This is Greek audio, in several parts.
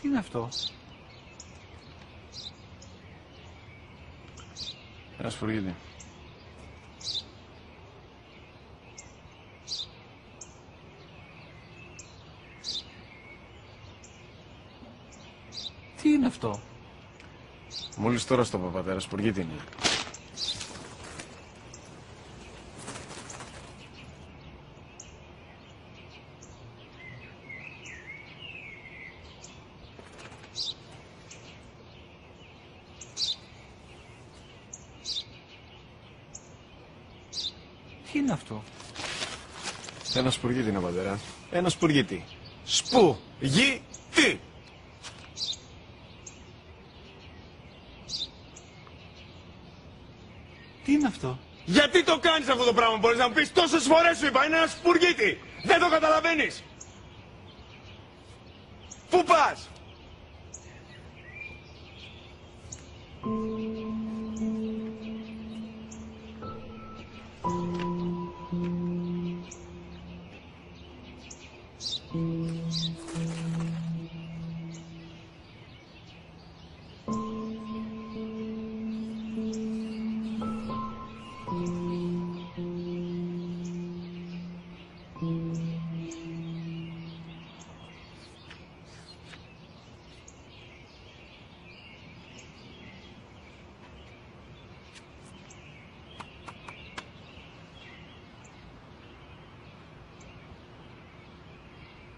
Τι είναι αυτό? Ένα σπουργίτη. Τι είναι αυτό? Μόλις τώρα στο είπα, πατέρα, σπουργίτη είναι. Τι είναι αυτό? Ένα σπουργίτη είναι, πατέρα. Ένα σπουργίτη. Σπου-γι-τι! Τι είναι αυτό? Γιατί το κάνεις αυτό το πράγμα, μπορείς να μου πεις? Τόσες φορές σου είπα, είναι ένα σπουργίτη! Δεν το καταλαβαίνεις! Πού πας?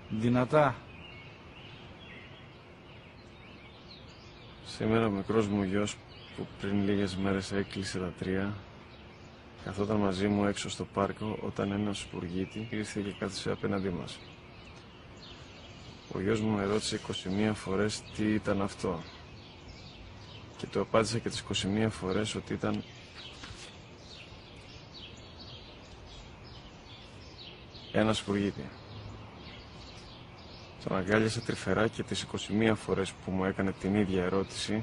Δυνατά. Σήμερα ο μικρός μου γιος που πριν λίγες μέρες έκλεισε τα 3 καθόταν μαζί μου έξω στο πάρκο όταν ένας σπουργίτη ήρθε και κάθισε απέναντί μας. Ο γιος μου με ρώτησε 21 φορές τι ήταν αυτό και του απάντησα και τις 21 φορές ότι ήταν ένα σπουργίτη. Τον αγκάλιασα τρυφερά και τις 21 φορές που μου έκανε την ίδια ερώτηση,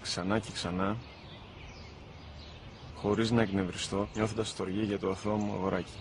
ξανά και ξανά, χωρίς να εκνευριστώ, νιώθοντας στοργή για το αθώο μου αγοράκι.